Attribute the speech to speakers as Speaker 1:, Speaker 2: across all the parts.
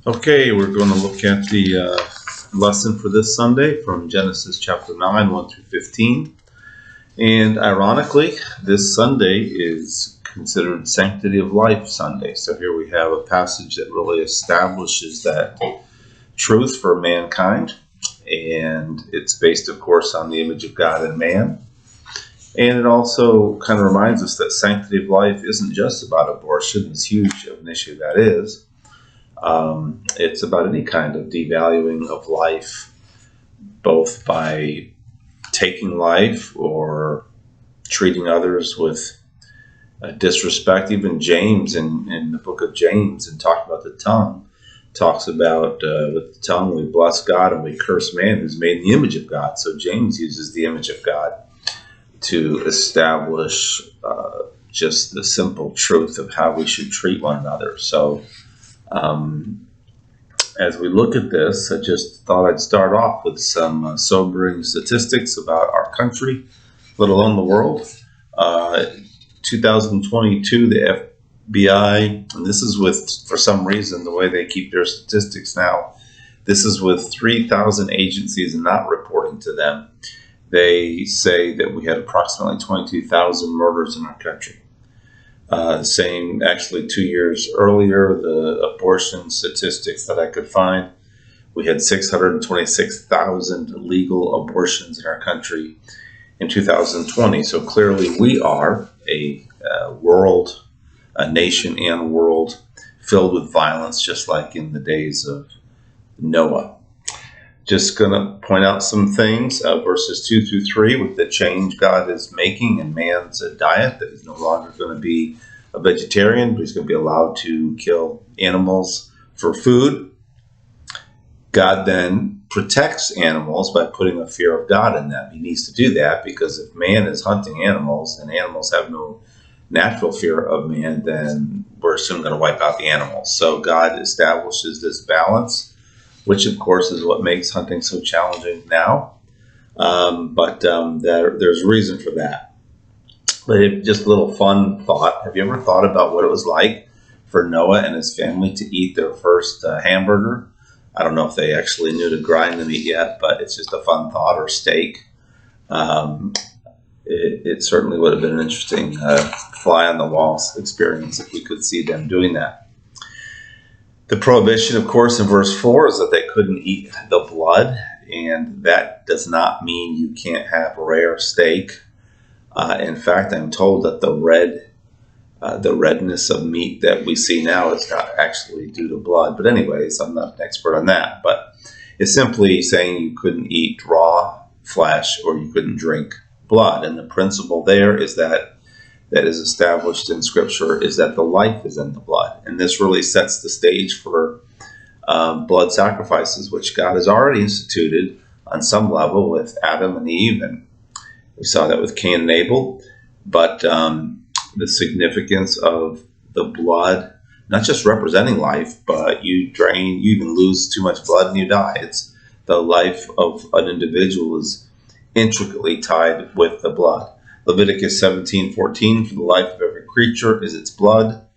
Speaker 1: Okay, we're going to look at the lesson for this Sunday from Genesis chapter 9, 1 through 15. And ironically, this Sunday is considered Sanctity of Life Sunday. So here we have a passage that really establishes that truth for mankind. And it's based, of course, on the image of God in man. And it also kind of reminds us that sanctity of life isn't just about abortion, as huge of an issue that is. It's about any kind of devaluing of life, both by taking life or treating others with disrespect. Even James in the book of James, and talking about the tongue, talks about with the tongue we bless God and we curse man who's made in the image of God. So James uses the image of God to establish just the simple truth of how we should treat one another. So as we look at this, I just thought I'd start off with some sobering statistics about our country, let alone the world. 2022, the FBI, and this is with, for some reason, the way they keep their statistics now, this is with 3,000 agencies and not reporting to them. They say that we had approximately 22,000 murders in our country. Same, actually, 2 years earlier, the abortion statistics that I could find, we had 626,000 legal abortions in our country in 2020. So clearly we are a nation and world filled with violence, just like in the days of Noah. Just going to point out some things, verses 2 through 3, with the change God is making in man's diet, that he's no longer going to be a vegetarian, but he's going to be allowed to kill animals for food. God then protects animals by putting a fear of God in them. He needs to do that because if man is hunting animals and animals have no natural fear of man, then we're soon going to wipe out the animals. So God establishes this balance, which of course is what makes hunting so challenging now. But there's reason for that. But just a little fun thought. Have you ever thought about what it was like for Noah and his family to eat their first hamburger? I don't know if they actually knew to grind the meat yet, but it's just a fun thought, or steak. It certainly would have been an interesting fly on the wall experience if we could see them doing that. The prohibition, of course, in verse 4 is that they couldn't eat the blood, and that does not mean you can't have rare steak. In fact, I'm told that the redness of meat that we see now is not actually due to blood. But anyways, I'm not an expert on that. But it's simply saying you couldn't eat raw flesh or you couldn't drink blood. And the principle there is that is established in Scripture is that the life is in the blood. And this really sets the stage for blood sacrifices, which God has already instituted on some level with Adam and Eve, and we saw that with Cain and Abel. But the significance of the blood, not just representing life, but you even lose too much blood and you die. It's the life of an individual is intricately tied with the blood. Leviticus 17:14, for the life of every creature is its blood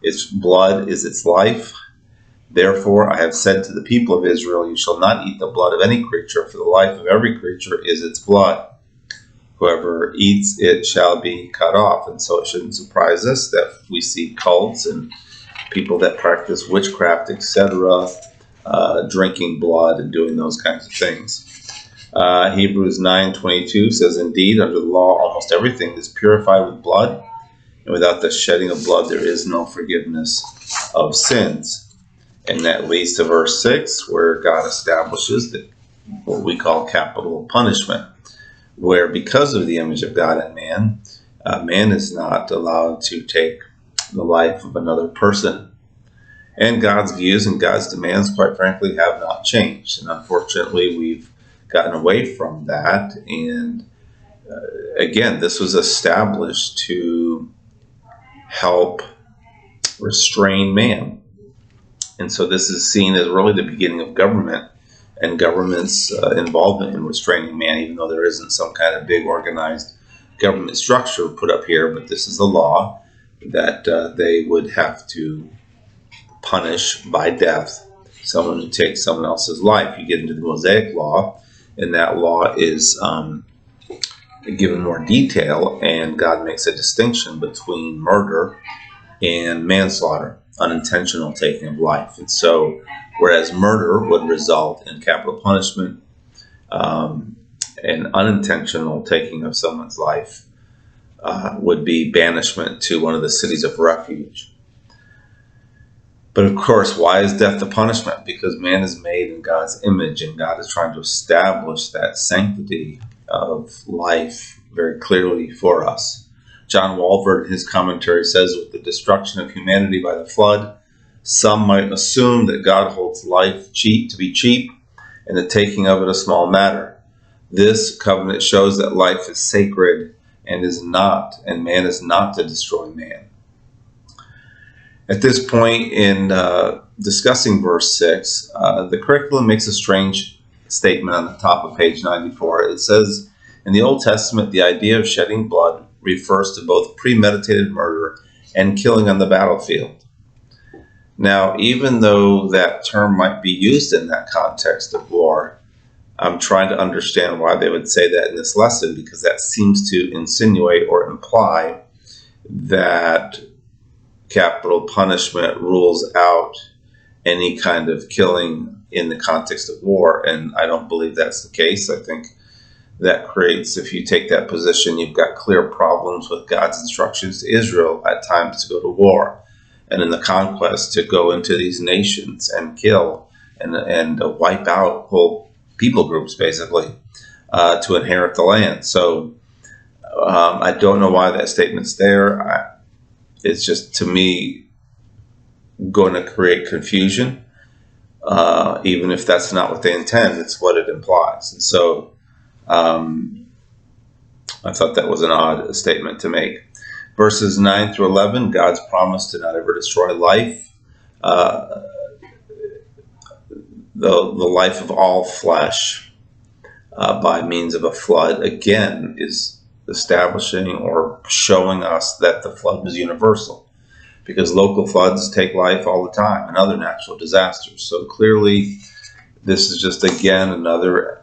Speaker 1: is its life. Therefore I have said to the people of Israel, you shall not eat the blood of any creature, for the life of every creature is its blood. Whoever eats it shall be cut off. And so it shouldn't surprise us that we see cults and people that practice witchcraft, etc., drinking blood and doing those kinds of things. Hebrews 9:22 says, indeed, under the law, almost everything is purified with blood, and without the shedding of blood, there is no forgiveness of sins. And that leads to verse 6, where God establishes that what we call capital punishment, where because of the image of God in man, man is not allowed to take the life of another person. And God's views and God's demands, quite frankly, have not changed. And unfortunately, we've gotten away from that. And again, this was established to help restrain man. And so this is seen as really the beginning of government and government's involvement in restraining man, even though there isn't some kind of big organized government structure put up here. But this is the law that they would have to punish by death someone who takes someone else's life. You get into the Mosaic Law, and that law is given more detail, and God makes a distinction between murder and manslaughter, unintentional taking of life. And so, whereas murder would result in capital punishment, an unintentional taking of someone's life would be banishment to one of the cities of refuge. But of course, why is death the punishment? Because man is made in God's image, and God is trying to establish that sanctity of life very clearly for us. John Walvoord, in his commentary, says, with the destruction of humanity by the flood, some might assume that God holds life to be cheap, and the taking of it a small matter. This covenant shows that life is sacred and man is not to destroy man. At this point in discussing verse 6, the curriculum makes a strange statement on the top of page 94. It says, in the Old Testament, the idea of shedding blood refers to both premeditated murder and killing on the battlefield. Now, even though that term might be used in that context of war, I'm trying to understand why they would say that in this lesson, because that seems to insinuate or imply that capital punishment rules out any kind of killing in the context of war, and I don't believe that's the case. I think that creates, if you take that position, you've got clear problems with God's instructions to Israel at times to go to war, and in the conquest to go into these nations and kill and wipe out whole people groups, basically, to inherit the land. So I don't know why that statement's there. It's just, to me, going to create confusion, even if that's not what they intend. It's what it implies. And so I thought that was an odd statement to make. Verses 9 through 11, God's promise to not ever destroy life, the life of all flesh by means of a flood, again, is establishing or showing us that the flood was universal, because local floods take life all the time and other natural disasters. So clearly, this is just, again, another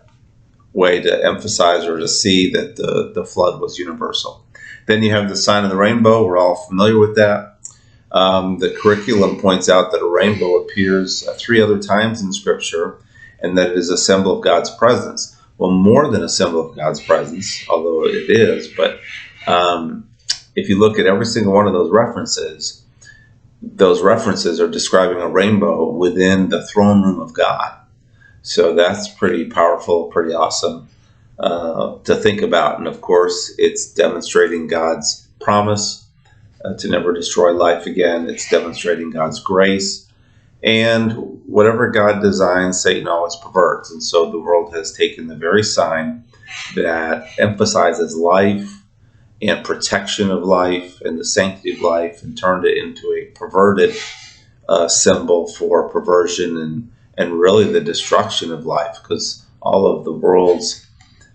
Speaker 1: way to emphasize or to see that the flood was universal. Then you have the sign of the rainbow. We're all familiar with that. The curriculum points out that a rainbow appears 3 other times in Scripture, and that it is a symbol of God's presence. Well, more than a symbol of God's presence, although it is, but if you look at every single one of those references are describing a rainbow within the throne room of God. So that's pretty powerful, pretty awesome to think about. And of course, it's demonstrating God's promise to never destroy life again. It's demonstrating God's grace. And whatever God designs, Satan always perverts. And so the world has taken the very sign that emphasizes life and protection of life and the sanctity of life and turned it into a perverted symbol for perversion and really the destruction of life, because all of the world's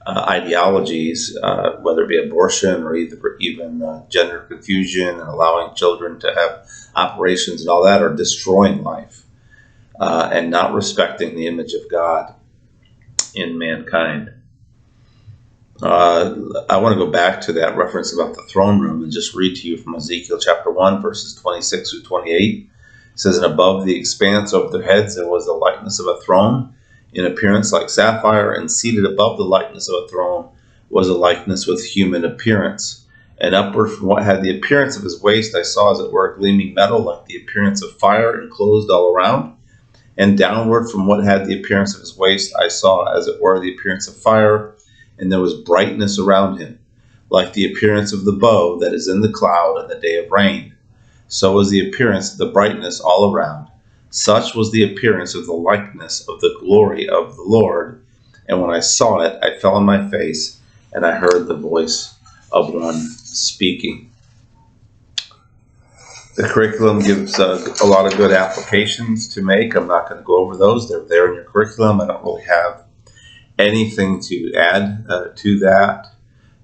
Speaker 1: ideologies, whether it be abortion or even gender confusion and allowing children to have operations and all that, are destroying life and not respecting the image of God in mankind. I want to go back to that reference about the throne room and just read to you from Ezekiel chapter 1, verses 26 through 28. It says, and above the expanse over their heads there was the likeness of a throne, in appearance like sapphire, and seated above the likeness of a throne was a likeness with human appearance. And upward from what had the appearance of his waist I saw as it were a gleaming metal, like the appearance of fire, enclosed all around. And downward from what had the appearance of his waist I saw as it were the appearance of fire, and there was brightness around him, like the appearance of the bow that is in the cloud in the day of rain. So was the appearance of the brightness all around. Such was the appearance of the likeness of the glory of the Lord. And when I saw it, I fell on my face, and I heard the voice of one speaking. The curriculum gives a lot of good applications to make. I'm not going to go over those. They're there in your curriculum. I don't really have anything to add to that.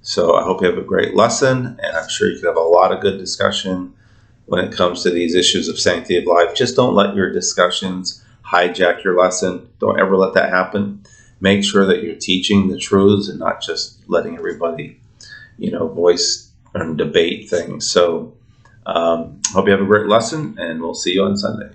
Speaker 1: So I hope you have a great lesson, and I'm sure you can have a lot of good discussion when it comes to these issues of sanctity of life. Just don't let your discussions hijack your lesson. Don't ever let that happen. Make sure that you're teaching the truths and not just letting everybody, voice and debate things. So, hope you have a great lesson, and we'll see you on Sunday.